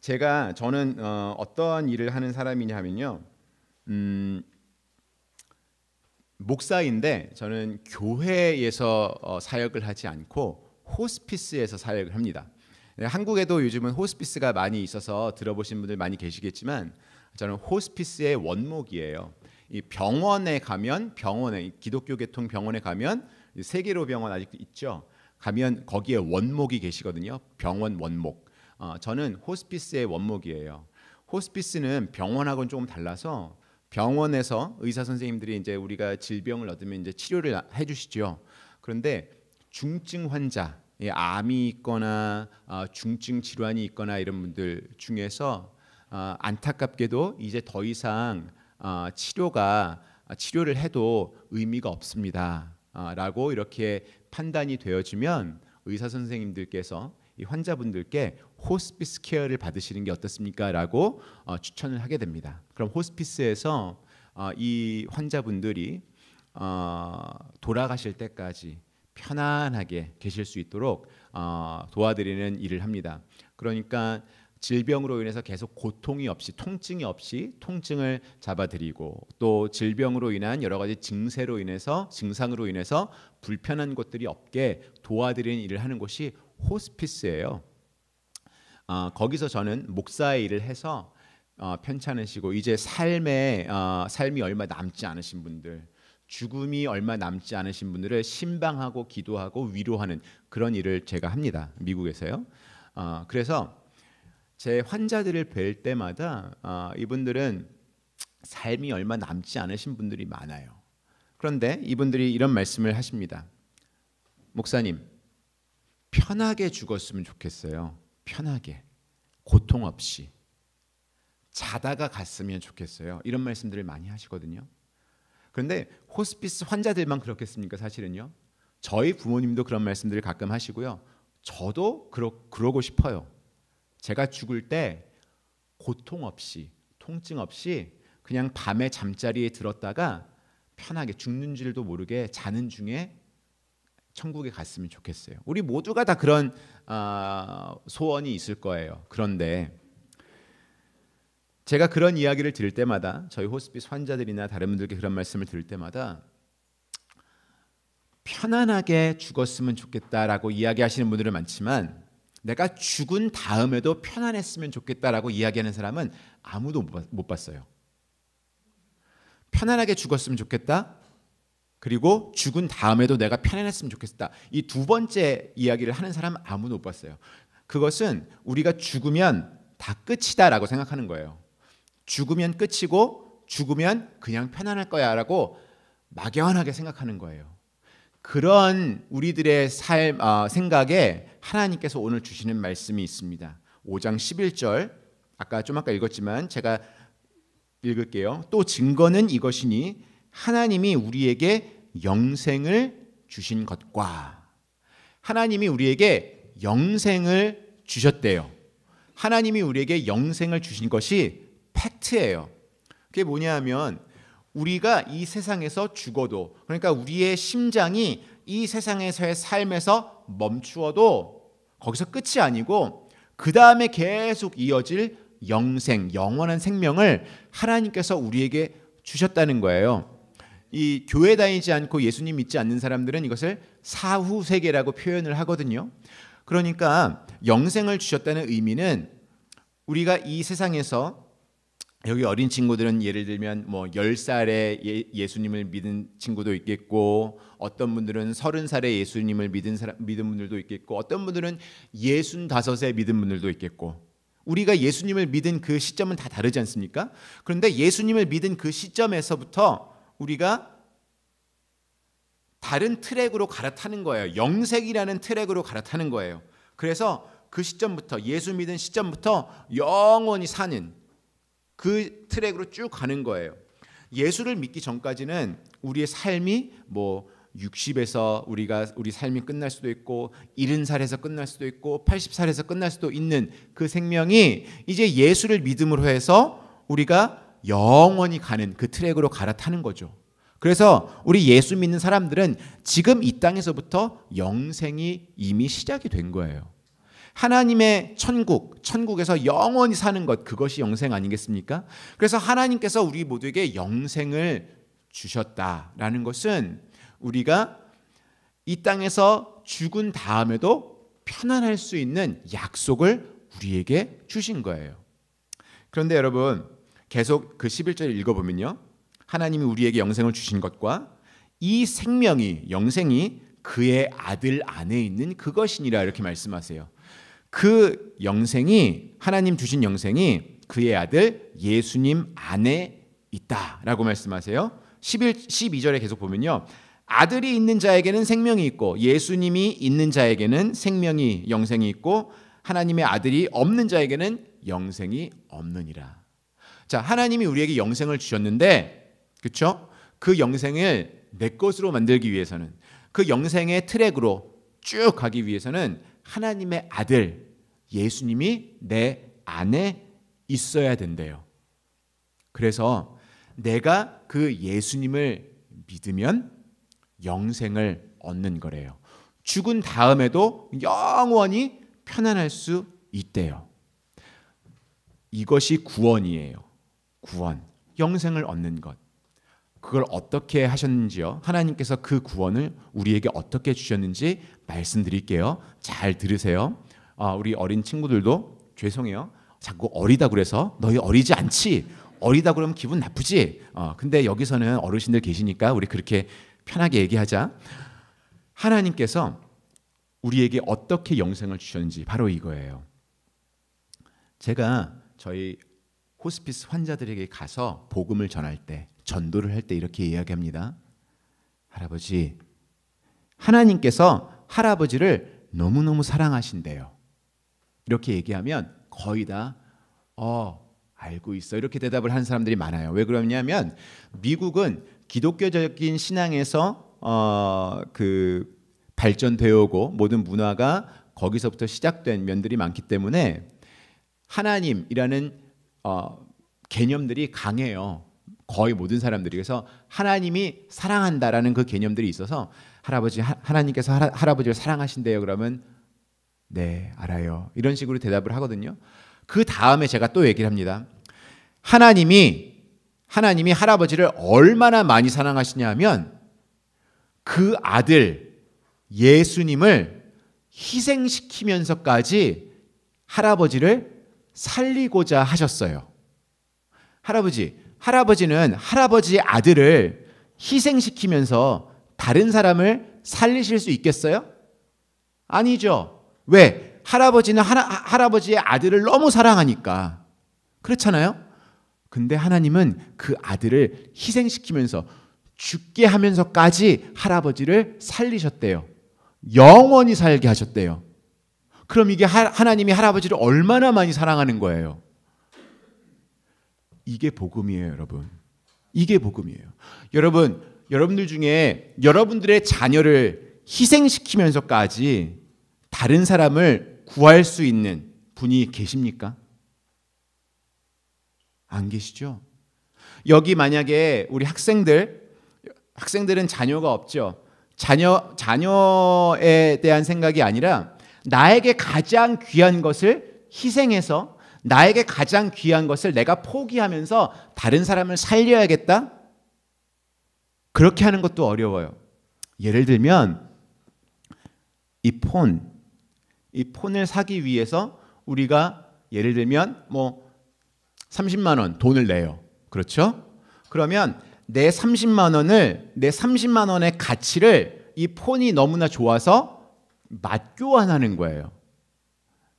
저는 어떤 일을 하는 사람이냐 하면요. 목사인데 저는 교회에서 사역을 하지 않고 호스피스에서 사역을 합니다. 한국에도 요즘은 호스피스가 많이 있어서 들어보신 분들 많이 계시겠지만 저는 호스피스의 원목이에요. 이 병원에 가면 기독교 계통 병원에 가면 세계로 병원 아직도 있죠. 가면 거기에 원목이 계시거든요. 병원 원목. 저는 호스피스의 원목이에요. 호스피스는 병원하고는 조금 달라서 병원에서 의사 선생님들이 이제 우리가 질병을 얻으면 이제 치료를 해주시죠. 그런데 중증 환자, 암이 있거나 중증 질환이 있거나 이런 분들 중에서 안타깝게도 이제 더 이상 치료를 해도 의미가 없습니다. 라고 이렇게 판단이 되어지면 의사 선생님들께서 이 환자분들께 호스피스 케어를 받으시는 게 어떻습니까? 라고 추천을 하게 됩니다. 그럼 호스피스에서 이 환자분들이 돌아가실 때까지 편안하게 계실 수 있도록 도와드리는 일을 합니다. 그러니까 질병으로 인해서 계속 고통이 없이 통증이 없이 통증을 잡아드리고 또 질병으로 인한 여러 가지 증상으로 인해서 불편한 것들이 없게 도와드리는 일을 하는 곳이 호스피스예요. 거기서 저는 목사의 일을 해서 편찮으시고 이제 삶이 얼마 남지 않으신 분들, 죽음이 얼마 남지 않으신 분들을 신방하고 기도하고 위로하는 그런 일을 제가 합니다. 미국에서요. 그래서 제 환자들을 뵐 때마다 이분들은 삶이 얼마 남지 않으신 분들이 많아요. 그런데 이분들이 이런 말씀을 하십니다. 목사님, 편하게 죽었으면 좋겠어요. 편하게, 고통 없이 자다가 갔으면 좋겠어요. 이런 말씀들을 많이 하시거든요. 그런데 호스피스 환자들만 그렇겠습니까? 사실은요. 저희 부모님도 그런 말씀들을 가끔 하시고요. 저도 그러고 싶어요. 제가 죽을 때 고통 없이 통증 없이 그냥 밤에 잠자리에 들었다가 편하게 죽는 줄도 모르게 자는 중에 천국에 갔으면 좋겠어요. 우리 모두가 다 그런 소원이 있을 거예요. 그런데 제가 그런 이야기를 들을 때마다 저희 호스피스 환자들이나 다른 분들께 그런 말씀을 들을 때마다 편안하게 죽었으면 좋겠다라고 이야기하시는 분들은 많지만 내가 죽은 다음에도 편안했으면 좋겠다라고 이야기하는 사람은 아무도 못 봤어요. 편안하게 죽었으면 좋겠다. 그리고 죽은 다음에도 내가 편안했으면 좋겠다. 이 두 번째 이야기를 하는 사람은 아무도 못 봤어요. 그것은 우리가 죽으면 다 끝이다라고 생각하는 거예요. 죽으면 끝이고 죽으면 그냥 편안할 거야라고 막연하게 생각하는 거예요. 그런 우리들의 생각에 하나님께서 오늘 주시는 말씀이 있습니다. 5장 11절 아까 읽었지만 제가 읽을게요. 또 증거는 이것이니 하나님이 우리에게 영생을 주신 것과 하나님이 우리에게 영생을 주셨대요. 하나님이 우리에게 영생을 주신 것이 팩트예요. 그게 뭐냐 하면 우리가 이 세상에서 죽어도 그러니까 우리의 심장이 이 세상에서의 삶에서 멈추어도 거기서 끝이 아니고 그 다음에 계속 이어질 영원한 생명을 하나님께서 우리에게 주셨다는 거예요. 이 교회 다니지 않고 예수님 믿지 않는 사람들은 이것을 사후 세계라고 표현을 하거든요. 그러니까 영생을 주셨다는 의미는 우리가 이 세상에서 여기 어린 친구들은 예를 들면 10살에 예수님을 믿은 친구도 있겠고 어떤 분들은 30살에 예수님을 믿은 분들도 있겠고 어떤 분들은 65에 믿은 분들도 있겠고 우리가 예수님을 믿은 그 시점은 다 다르지 않습니까? 그런데 예수님을 믿은 그 시점에서부터 우리가 다른 트랙으로 갈아타는 거예요. 영생이라는 트랙으로 갈아타는 거예요. 그래서 그 시점부터 예수 믿은 시점부터 영원히 사는 그 트랙으로 쭉 가는 거예요. 예수를 믿기 전까지는 우리의 삶이 60에서 우리 삶이 끝날 수도 있고 70살에서 끝날 수도 있고 80살에서 끝날 수도 있는 그 생명이 이제 예수를 믿음으로 해서 우리가 영원히 가는 그 트랙으로 갈아타는 거죠. 그래서 우리 예수 믿는 사람들은 지금 이 땅에서부터 영생이 이미 시작이 된 거예요. 하나님의 천국에서 영원히 사는 것, 그것이 영생 아니겠습니까? 그래서 하나님께서 우리 모두에게 영생을 주셨다라는 것은 우리가 이 땅에서 죽은 다음에도 편안할 수 있는 약속을 우리에게 주신 거예요. 그런데 여러분, 계속 그 11절 읽어보면요, 하나님이 우리에게 영생을 주신 것과 이 생명이, 영생이 그의 아들 안에 있는 그것이니라 이렇게 말씀하세요. 그 영생이, 하나님 주신 영생이 그의 아들 예수님 안에 있다라고 말씀하세요. 12절에 계속 보면요, 아들이 있는 자에게는 생명이 있고 예수님이 있는 자에게는 생명이, 영생이 있고 하나님의 아들이 없는 자에게는 영생이 없느니라. 자, 하나님이 우리에게 영생을 주셨는데, 그렇죠? 그 영생을 내 것으로 만들기 위해서는, 그 영생의 트랙으로 쭉 가기 위해서는 하나님의 아들 예수님이 내 안에 있어야 된대요. 그래서 내가 그 예수님을 믿으면 영생을 얻는 거래요. 죽은 다음에도 영원히 편안할 수 있대요. 이것이 구원이에요. 구원, 영생을 얻는 것. 그걸 어떻게 하셨는지요? 하나님께서 그 구원을 우리에게 어떻게 주셨는지 말씀드릴게요. 잘 들으세요. 우리 어린 친구들도 죄송해요. 자꾸 어리다 그래서 너희 어리지 않지? 어리다 그러면 기분 나쁘지? 근데 여기서는 어르신들 계시니까 우리 그렇게 편하게 얘기하자. 하나님께서 우리에게 어떻게 영생을 주셨는지 바로 이거예요. 제가 저희 호스피스 환자들에게 가서 복음을 전할 때, 전도를 할 때 이렇게 이야기합니다. 할아버지, 하나님께서 할아버지를 너무너무 사랑하신대요. 이렇게 얘기하면 거의 다 알고 있어, 이렇게 대답을 하는 사람들이 많아요. 왜 그러냐면 미국은 기독교적인 신앙에서 그 발전되어 오고 모든 문화가 거기서부터 시작된 면들이 많기 때문에 하나님이라는 개념들이 강해요. 거의 모든 사람들이. 그래서 하나님이 사랑한다라는 그 개념들이 있어서 하나님께서 할아버지를 사랑하신대요. 그러면 네, 알아요, 이런 식으로 대답을 하거든요. 그 다음에 제가 또 얘기를 합니다. 하나님이 할아버지를 얼마나 많이 사랑하시냐 하면 그 아들 예수님을 희생시키면서까지 할아버지를 살리고자 하셨어요. 할아버지는 할아버지의 아들을 희생시키면서 다른 사람을 살리실 수 있겠어요? 아니죠. 왜? 할아버지는 할아버지의 아들을 너무 사랑하니까. 그렇잖아요? 근데 하나님은 그 아들을 희생시키면서 죽게 하면서까지 할아버지를 살리셨대요. 영원히 살게 하셨대요. 그럼 이게 하나님이 할아버지를 얼마나 많이 사랑하는 거예요? 이게 복음이에요, 여러분. 이게 복음이에요. 여러분들 중에 여러분들의 자녀를 희생시키면서까지 다른 사람을 구할 수 있는 분이 계십니까? 안 계시죠? 여기 만약에 우리 학생들은 자녀가 없죠. 자녀에 대한 생각이 아니라 나에게 가장 귀한 것을 희생해서, 나에게 가장 귀한 것을 내가 포기하면서 다른 사람을 살려야겠다? 그렇게 하는 것도 어려워요. 예를 들면 이 폰을 사기 위해서 우리가 예를 들면 30만 원 돈을 내요. 그렇죠? 그러면 내 30만 원의 가치를 이 폰이 너무나 좋아서 맞교환하는 거예요.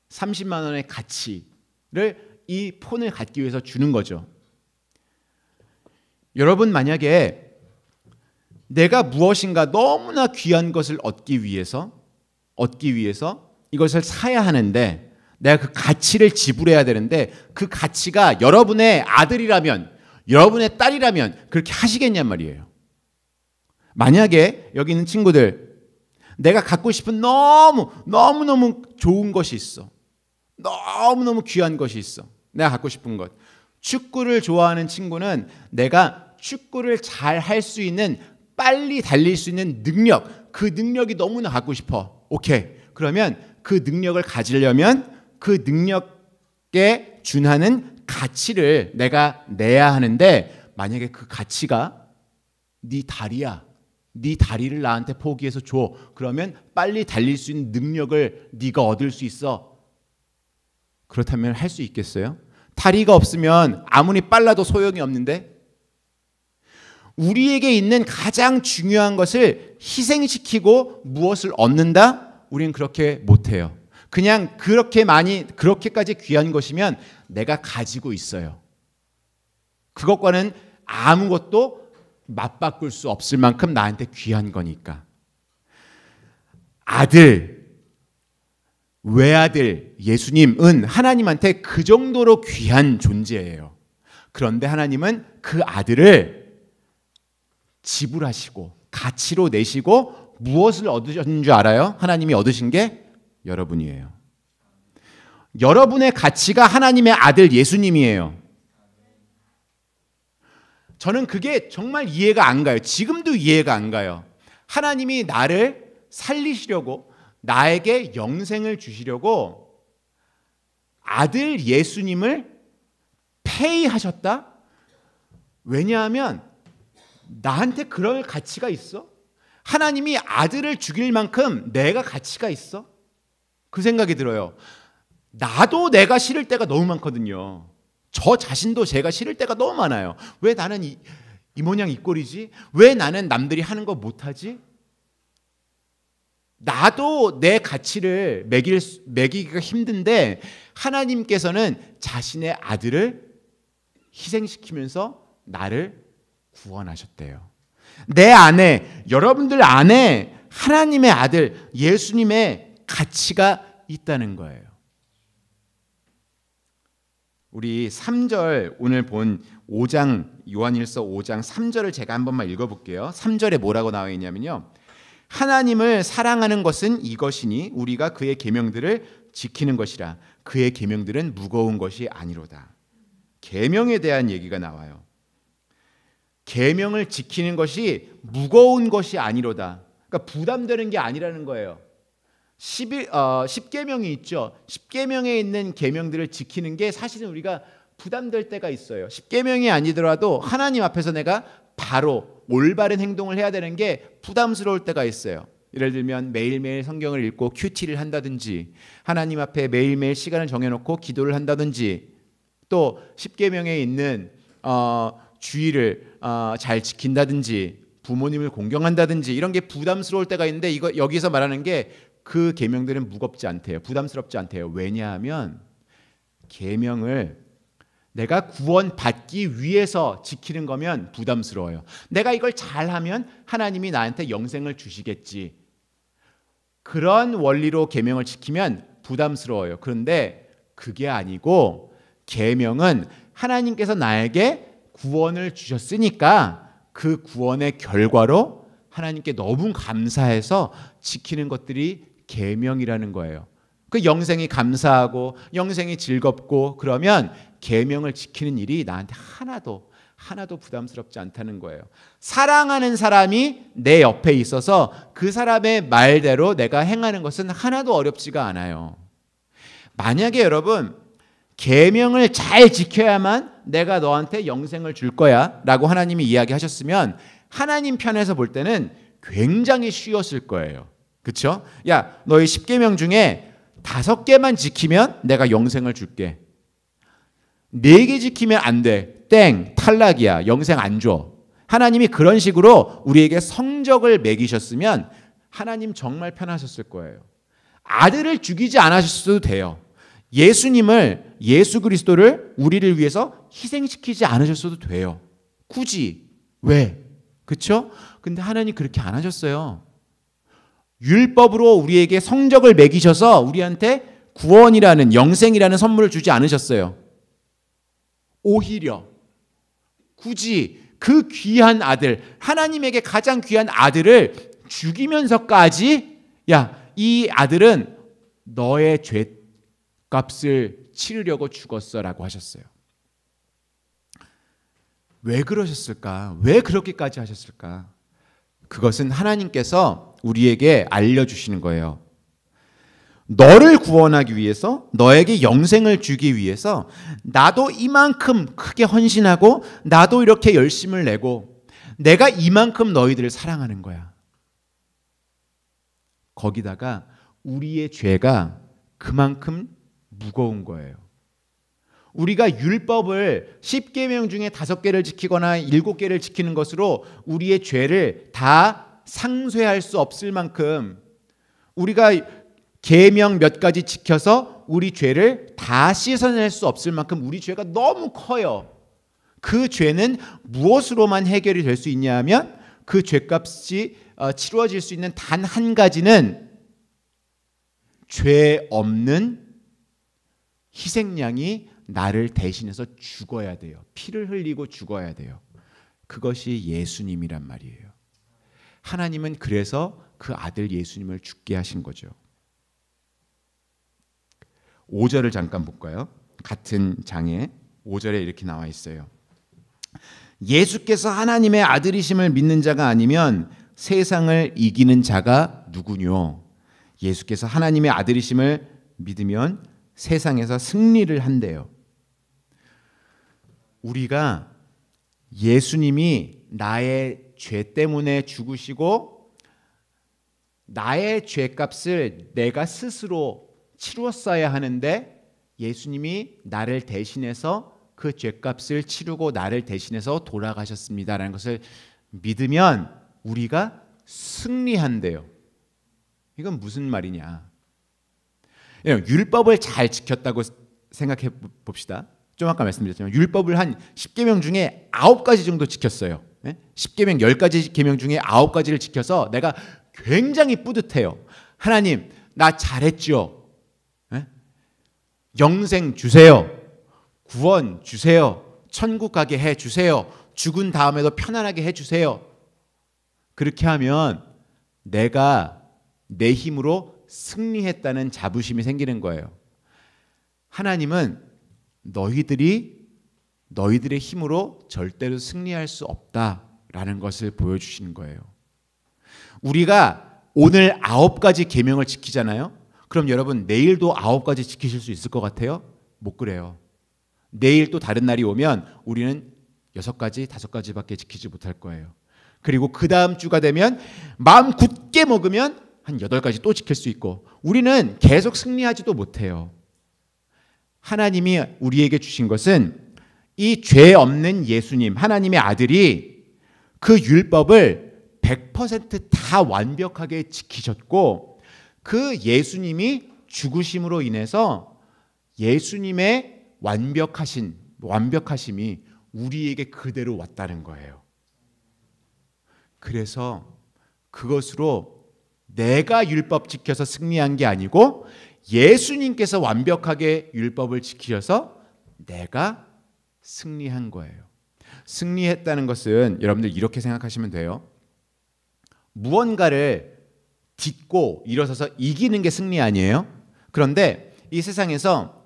30만 원의 가치를 이 폰을 갖기 위해서 주는 거죠. 여러분, 만약에 내가 무엇인가 너무나 귀한 것을 얻기 위해서 이것을 사야 하는데 내가 그 가치를 지불해야 되는데 그 가치가 여러분의 아들이라면, 여러분의 딸이라면 그렇게 하시겠냔 말이에요. 만약에 여기 있는 친구들, 내가 갖고 싶은 너무너무 좋은 것이 있어. 너무너무 귀한 것이 있어. 내가 갖고 싶은 것. 축구를 좋아하는 친구는 내가 축구를 잘 할 수 있는, 빨리 달릴 수 있는 능력, 그 능력이 너무나 갖고 싶어. 오케이. 그러면 그 능력을 가지려면 그 능력에 준하는 가치를 내가 내야 하는데, 만약에 그 가치가 네 다리야, 네 다리를 나한테 포기해서 줘. 그러면 빨리 달릴 수 있는 능력을 네가 얻을 수 있어. 그렇다면 할 수 있겠어요? 다리가 없으면 아무리 빨라도 소용이 없는데, 우리에게 있는 가장 중요한 것을 희생시키고 무엇을 얻는다? 우리는 그렇게 못해요. 그냥 그렇게까지 귀한 것이면 내가 가지고 있어요. 그것과는 아무것도 맞바꿀 수 없을 만큼 나한테 귀한 거니까. 아들, 외아들, 예수님은 하나님한테 그 정도로 귀한 존재예요. 그런데 하나님은 그 아들을 지불하시고 가치로 내시고 무엇을 얻으셨는 줄 알아요? 하나님이 얻으신 게 여러분이에요. 여러분의 가치가 하나님의 아들 예수님이에요. 저는 그게 정말 이해가 안 가요. 지금도 이해가 안 가요. 하나님이 나를 살리시려고, 나에게 영생을 주시려고 아들 예수님을 페이하셨다? 왜냐하면 나한테 그럴 가치가 있어? 하나님이 아들을 죽일 만큼 내가 가치가 있어? 그 생각이 들어요. 나도 내가 싫을 때가 너무 많거든요. 저 자신도 제가 싫을 때가 너무 많아요. 왜 나는 이 모양 이 꼴이지? 왜 나는 남들이 하는 거 못하지? 나도 내 가치를 매기기가 힘든데 하나님께서는 자신의 아들을 희생시키면서 나를 구원하셨대요. 내 안에, 여러분들 안에 하나님의 아들 예수님의 가치가 있다는 거예요. 우리 3절, 오늘 본 5장, 요한일서 5장 3절을 제가 한 번만 읽어볼게요. 3절에 뭐라고 나와 있냐면요, 하나님을 사랑하는 것은 이것이니 우리가 그의 계명들을 지키는 것이라. 그의 계명들은 무거운 것이 아니로다. 계명에 대한 얘기가 나와요. 계명을 지키는 것이 무거운 것이 아니로다. 그러니까 부담되는 게 아니라는 거예요. 10계명이 있죠. 10계명에 있는 계명들을 지키는 게 사실은 우리가 부담될 때가 있어요. 10계명이 아니더라도 하나님 앞에서 내가 바로 올바른 행동을 해야 되는 게 부담스러울 때가 있어요. 예를 들면 매일매일 성경을 읽고 큐티를 한다든지, 하나님 앞에 매일매일 시간을 정해놓고 기도를 한다든지, 또 10계명에 있는 주의를 잘 지킨다든지, 부모님을 공경한다든지, 이런 게 부담스러울 때가 있는데, 여기서 말하는 게 그 계명들은 무겁지 않대요. 부담스럽지 않대요. 왜냐하면 계명을 내가 구원받기 위해서 지키는 거면 부담스러워요. 내가 이걸 잘하면 하나님이 나한테 영생을 주시겠지. 그런 원리로 계명을 지키면 부담스러워요. 그런데 그게 아니고, 계명은 하나님께서 나에게 구원을 주셨으니까 그 구원의 결과로 하나님께 너무 감사해서 지키는 것들이 계명이라는 거예요. 그 영생이 감사하고 영생이 즐겁고 그러면 계명을 지키는 일이 나한테 하나도 부담스럽지 않다는 거예요. 사랑하는 사람이 내 옆에 있어서 그 사람의 말대로 내가 행하는 것은 하나도 어렵지가 않아요. 만약에 여러분 계명을 잘 지켜야만 내가 너한테 영생을 줄 거야 라고 하나님이 이야기하셨으면 하나님 편에서 볼 때는 굉장히 쉬웠을 거예요. 그렇죠? 야, 너희 10계명 중에 5개만 지키면 내가 영생을 줄게. 4개 지키면 안 돼. 땡, 탈락이야. 영생 안 줘. 하나님이 그런 식으로 우리에게 성적을 매기셨으면 하나님 정말 편하셨을 거예요. 아들을 죽이지 않으셨어도 돼요. 예수 그리스도를 우리를 위해서 희생시키지 않으셨어도 돼요. 굳이. 왜? 그렇죠? 근데 하나님 그렇게 안 하셨어요. 율법으로 우리에게 성적을 매기셔서 우리한테 구원이라는, 영생이라는 선물을 주지 않으셨어요. 오히려 굳이 그 귀한 아들, 하나님에게 가장 귀한 아들을 죽이면서까지, 야, 이 아들은 너의 죄값을 치르려고 죽었어라고 하셨어요. 왜 그러셨을까? 왜 그렇게까지 하셨을까? 그것은 하나님께서 우리에게 알려주시는 거예요. 너를 구원하기 위해서, 너에게 영생을 주기 위해서 나도 이만큼 크게 헌신하고 나도 이렇게 열심을 내고 내가 이만큼 너희들을 사랑하는 거야. 거기다가 우리의 죄가 그만큼 무거운 거예요. 우리가 율법을 10계명 중에 5개를 지키거나 7개를 지키는 것으로 우리의 죄를 다 상쇄할 수 없을 만큼, 우리가 계명 몇 가지 지켜서 우리 죄를 다 씻어낼 수 없을 만큼 우리 죄가 너무 커요. 그 죄는 무엇으로만 해결이 될 수 있냐 하면 그 죄값이 치루어질 수 있는 단 한 가지는 죄 없는 희생양이 나를 대신해서 죽어야 돼요. 피를 흘리고 죽어야 돼요. 그것이 예수님이란 말이에요. 하나님은 그래서 그 아들 예수님을 죽게 하신 거죠. 5절을 잠깐 볼까요? 같은 장에 5절에 이렇게 나와 있어요. 예수께서 하나님의 아들이심을 믿는 자가 아니면 세상을 이기는 자가 누구뇨? 예수께서 하나님의 아들이심을 믿으면 세상에서 승리를 한대요. 우리가 예수님이 나의 죄 때문에 죽으시고 나의 죄값을 내가 스스로 치루었어야 하는데 예수님이 나를 대신해서 그 죄값을 치르고 나를 대신해서 돌아가셨습니다라는 것을 믿으면 우리가 승리한대요. 이건 무슨 말이냐? 율법을 잘 지켰다고 생각해 봅시다. 좀 아까 말씀드렸지만 율법을 한 10계명 중에 9가지 정도 지켰어요. 10계명 10가지 계명 중에 9가지를 지켜서 내가 굉장히 뿌듯해요. 하나님, 나 잘했죠? 영생 주세요. 구원 주세요. 천국 가게 해 주세요. 죽은 다음에도 편안하게 해 주세요. 그렇게 하면 내가 내 힘으로 승리했다는 자부심이 생기는 거예요. 하나님은 너희들의 힘으로 절대로 승리할 수 없다라는 것을 보여주시는 거예요. 우리가 오늘 9가지 계명을 지키잖아요. 그럼 여러분 내일도 9가지 지키실 수 있을 것 같아요? 못 그래요. 내일 또 다른 날이 오면 우리는 6가지, 5가지밖에 지키지 못할 거예요. 그리고 그 다음 주가 되면 마음 굳게 먹으면 한 8가지 또 지킬 수 있고 우리는 계속 승리하지도 못해요. 하나님이 우리에게 주신 것은 이 죄 없는 예수님, 하나님의 아들이 그 율법을 100% 다 완벽하게 지키셨고 그 예수님이 죽으심으로 인해서 예수님의 완벽하심이 우리에게 그대로 왔다는 거예요. 그래서 그것으로 내가 율법 지켜서 승리한 게 아니고 예수님께서 완벽하게 율법을 지키셔서 내가 승리한 거예요. 승리했다는 것은 여러분들 이렇게 생각하시면 돼요. 무언가를 딛고 일어서서 이기는 게 승리 아니에요? 그런데 이 세상에서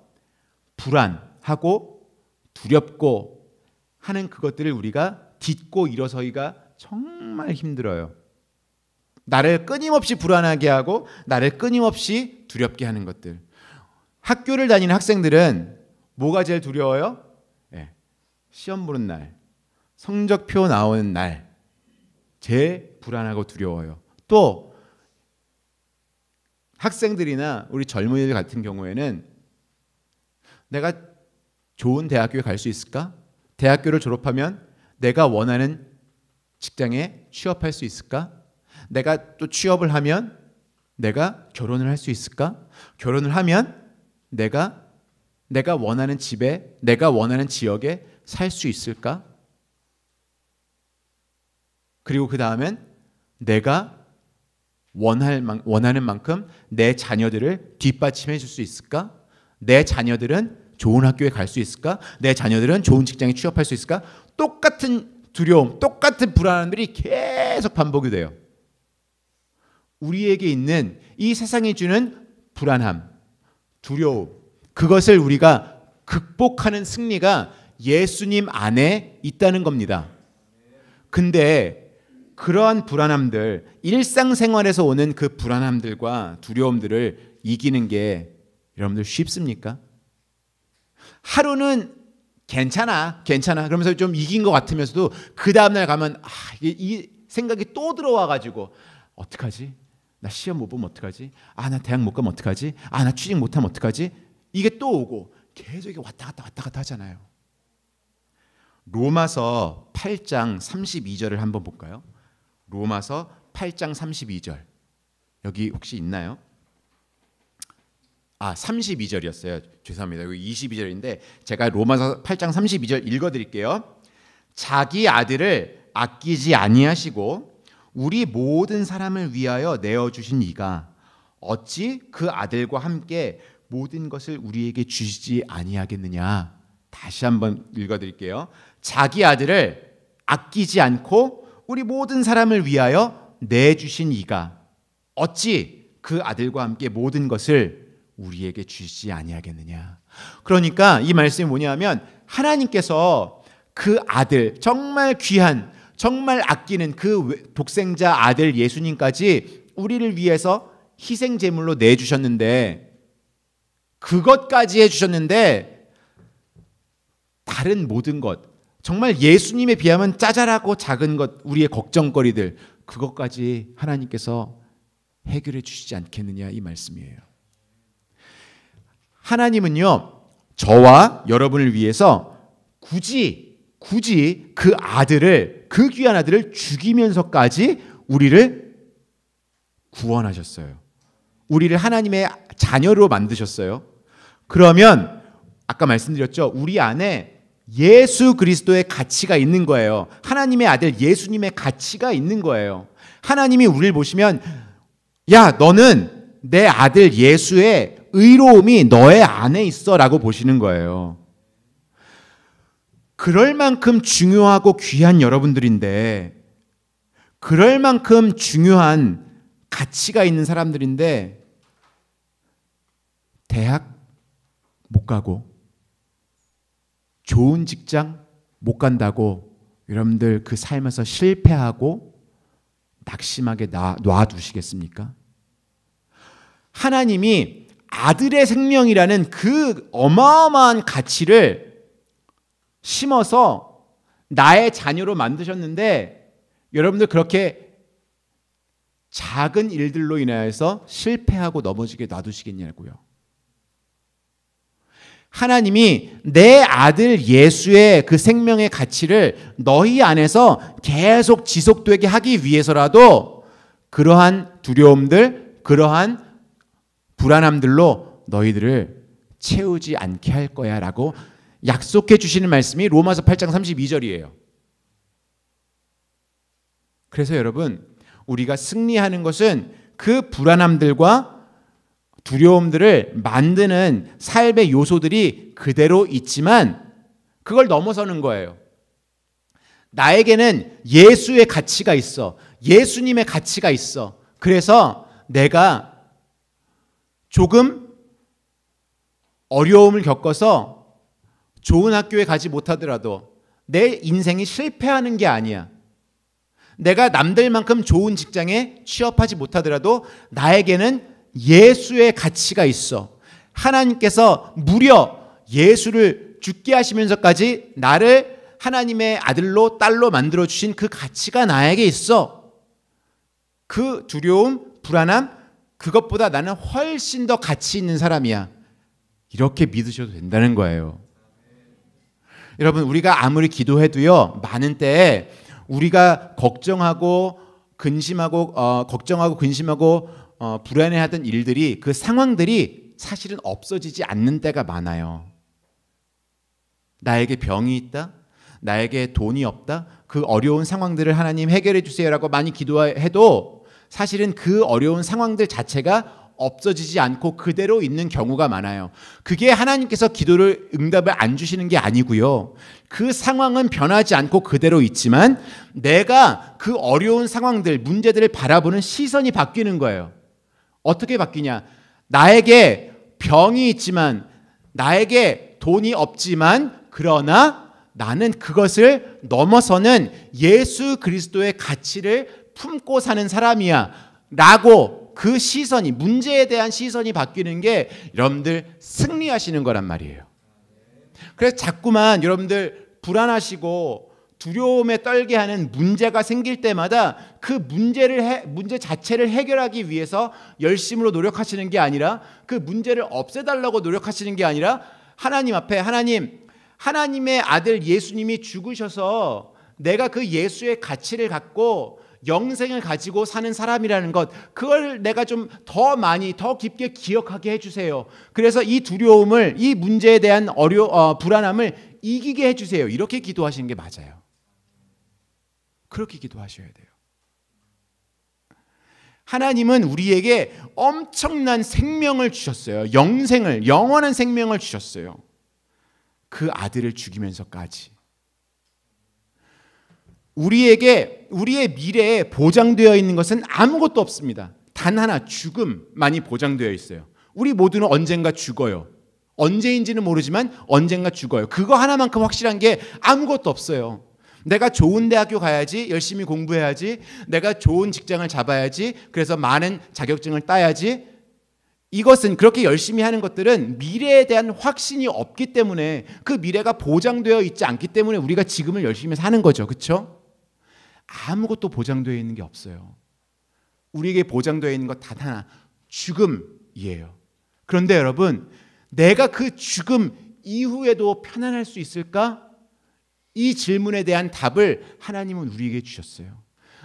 불안하고 두렵고 하는 그것들을 우리가 딛고 일어서기가 정말 힘들어요. 나를 끊임없이 불안하게 하고 나를 끊임없이 두렵게 하는 것들. 학교를 다니는 학생들은 뭐가 제일 두려워요? 시험 보는 날, 성적표 나오는 날 제일 불안하고 두려워요. 또 학생들이나 우리 젊은이들 같은 경우에는 내가 좋은 대학교에 갈 수 있을까? 대학교를 졸업하면 내가 원하는 직장에 취업할 수 있을까? 내가 또 취업을 하면 내가 결혼을 할 수 있을까? 결혼을 하면 내가 원하는 집에, 내가 원하는 지역에 살 수 있을까? 그리고 그 다음엔 내가 원하는 만큼 내 자녀들을 뒷받침해 줄 수 있을까? 내 자녀들은 좋은 학교에 갈 수 있을까? 내 자녀들은 좋은 직장에 취업할 수 있을까? 똑같은 두려움, 똑같은 불안함들이 계속 반복이 돼요. 우리에게 있는 이 세상이 주는 불안함, 두려움, 그것을 우리가 극복하는 승리가 예수님 안에 있다는 겁니다. 근데 그러한 불안함들, 일상생활에서 오는 그 불안함들과 두려움들을 이기는 게 여러분들 쉽습니까? 하루는 괜찮아 그러면서 좀 이긴 것 같으면서도 그 다음날 가면 이 생각이 또 들어와가지고 어떡하지? 나 시험 못 보면 어떡하지? 나 대학 못 가면 어떡하지? 나 취직 못하면 어떡하지? 이게 또 오고 계속 이게 왔다 갔다 하잖아요. 로마서 8장 32절을 한번 볼까요? 로마서 8장 32절 여기 혹시 있나요? 32절이었어요. 죄송합니다. 여기 22절인데 제가 로마서 8장 32절 읽어드릴게요. 자기 아들을 아끼지 아니하시고 우리 모든 사람을 위하여 내어주신 이가 어찌 그 아들과 함께 모든 것을 우리에게 주시지 아니하겠느냐. 다시 한번 읽어드릴게요. 자기 아들을 아끼지 않고 우리 모든 사람을 위하여 내주신 이가 어찌 그 아들과 함께 모든 것을 우리에게 주시지 아니하겠느냐. 그러니까 이 말씀이 뭐냐면 하나님께서 그 아들 정말 귀한 정말 아끼는 그 독생자 아들 예수님까지 우리를 위해서 희생 제물로 내주셨는데 그것까지 해주셨는데 다른 모든 것 정말 예수님에 비하면 짜잘하고 작은 것 우리의 걱정거리들 그것까지 하나님께서 해결해 주시지 않겠느냐 이 말씀이에요. 하나님은요 저와 여러분을 위해서 굳이 그 아들을 그 귀한 아들을 죽이면서까지 우리를 구원하셨어요. 우리를 하나님의 자녀로 만드셨어요. 그러면 아까 말씀드렸죠. 우리 안에 예수 그리스도의 가치가 있는 거예요. 하나님의 아들 예수님의 가치가 있는 거예요. 하나님이 우리를 보시면 야 너는 내 아들 예수의 의로움이 너의 안에 있어 라고 보시는 거예요. 그럴 만큼 중요하고 귀한 여러분들인데 그럴 만큼 중요한 가치가 있는 사람들인데 대학 못 가고 좋은 직장 못 간다고 여러분들 그 삶에서 실패하고 낙심하게 놔두시겠습니까? 하나님이 아들의 생명이라는 그 어마어마한 가치를 심어서 나의 자녀로 만드셨는데 여러분들 그렇게 작은 일들로 인하여서 실패하고 넘어지게 놔두시겠냐고요. 하나님이 내 아들 예수의 그 생명의 가치를 너희 안에서 계속 지속되게 하기 위해서라도 그러한 두려움들, 그러한 불안함들로 너희들을 채우지 않게 할 거야 라고 약속해 주시는 말씀이 로마서 8장 32절이에요. 그래서 여러분 우리가 승리하는 것은 그 불안함들과 두려움들을 만드는 삶의 요소들이 그대로 있지만 그걸 넘어서는 거예요. 나에게는 예수의 가치가 있어. 예수님의 가치가 있어. 그래서 내가 조금 어려움을 겪어서 좋은 학교에 가지 못하더라도 내 인생이 실패하는 게 아니야. 내가 남들만큼 좋은 직장에 취업하지 못하더라도 나에게는 예수의 가치가 있어. 하나님께서 무려 예수를 죽게 하시면서까지 나를 하나님의 아들로 딸로 만들어주신 그 가치가 나에게 있어. 그 두려움, 불안함, 그것보다 나는 훨씬 더 가치 있는 사람이야. 이렇게 믿으셔도 된다는 거예요. 여러분 우리가 아무리 기도해도요 많은 때에 우리가 걱정하고 근심하고 불안해하던 일들이 그 상황들이 사실은 없어지지 않는 때가 많아요. 나에게 병이 있다, 나에게 돈이 없다, 그 어려운 상황들을 하나님 해결해 주세요라고 많이 기도해도 사실은 그 어려운 상황들 자체가 없어지지 않고 그대로 있는 경우가 많아요. 그게 하나님께서 기도를 응답을 안 주시는 게 아니고요. 그 상황은 변하지 않고 그대로 있지만 내가 그 어려운 상황들, 문제들을 바라보는 시선이 바뀌는 거예요. 어떻게 바뀌냐? 나에게 병이 있지만 나에게 돈이 없지만 그러나 나는 그것을 넘어서는 예수 그리스도의 가치를 품고 사는 사람이야 라고 그 시선이, 문제에 대한 시선이 바뀌는 게 여러분들 승리하시는 거란 말이에요. 그래서 자꾸만 여러분들 불안하시고 두려움에 떨게 하는 문제가 생길 때마다 그 문제 자체를 해결하기 위해서 열심으로 노력하시는 게 아니라, 그 문제를 없애달라고 노력하시는 게 아니라, 하나님 앞에 하나님의 아들 예수님이 죽으셔서 내가 그 예수의 가치를 갖고 영생을 가지고 사는 사람이라는 것, 그걸 내가 좀 더 많이, 더 깊게 기억하게 해주세요. 그래서 이 두려움을, 이 문제에 대한 불안함을 이기게 해주세요. 이렇게 기도하시는 게 맞아요. 그렇게 기도하셔야 돼요. 하나님은 우리에게 엄청난 생명을 주셨어요. 영생을, 영원한 생명을 주셨어요. 그 아들을 죽이면서까지. 우리에게, 우리의 미래에 보장되어 있는 것은 아무것도 없습니다. 단 하나, 죽음만이 보장되어 있어요. 우리 모두는 언젠가 죽어요. 언제인지는 모르지만 언젠가 죽어요. 그거 하나만큼 확실한 게 아무것도 없어요. 내가 좋은 대학교 가야지, 열심히 공부해야지, 내가 좋은 직장을 잡아야지, 그래서 많은 자격증을 따야지, 이것은, 그렇게 열심히 하는 것들은 미래에 대한 확신이 없기 때문에, 그 미래가 보장되어 있지 않기 때문에 우리가 지금을 열심히 사는 거죠. 그렇죠? 아무것도 보장되어 있는 게 없어요. 우리에게 보장되어 있는 것 단 하나, 죽음이에요. 그런데 여러분, 내가 그 죽음 이후에도 편안할 수 있을까? 이 질문에 대한 답을 하나님은 우리에게 주셨어요.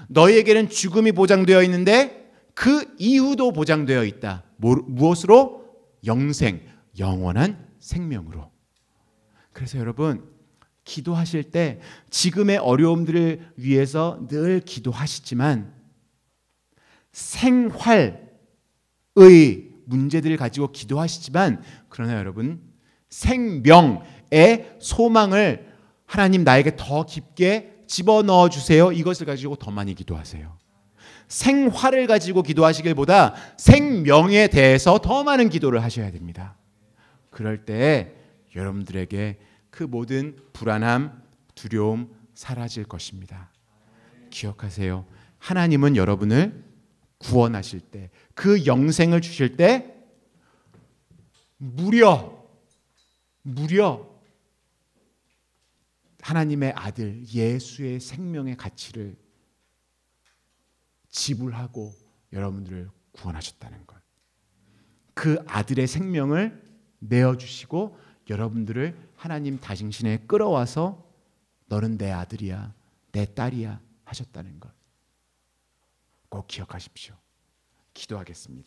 너희에게는 죽음이 보장되어 있는데 그 이후도 보장되어 있다. 무엇으로? 영생, 영원한 생명으로. 그래서 여러분, 기도하실 때 지금의 어려움들을 위해서 늘 기도하시지만, 생활의 문제들을 가지고 기도하시지만, 그러나 여러분, 생명의 소망을 하나님 나에게 더 깊게 집어넣어 주세요. 이것을 가지고 더 많이 기도하세요. 생활을 가지고 기도하시길보다 생명에 대해서 더 많은 기도를 하셔야 됩니다. 그럴 때 여러분들에게 그 모든 불안함, 두려움 사라질 것입니다. 기억하세요. 하나님은 여러분을 구원하실 때, 그 영생을 주실 때 무려 하나님의 아들 예수의 생명의 가치를 지불하고 여러분들을 구원하셨다는 것. 그 아들의 생명을 내어주시고 여러분들을 하나님 당신에 끌어와서 너는 내 아들이야, 내 딸이야 하셨다는 것. 꼭 기억하십시오. 기도하겠습니다.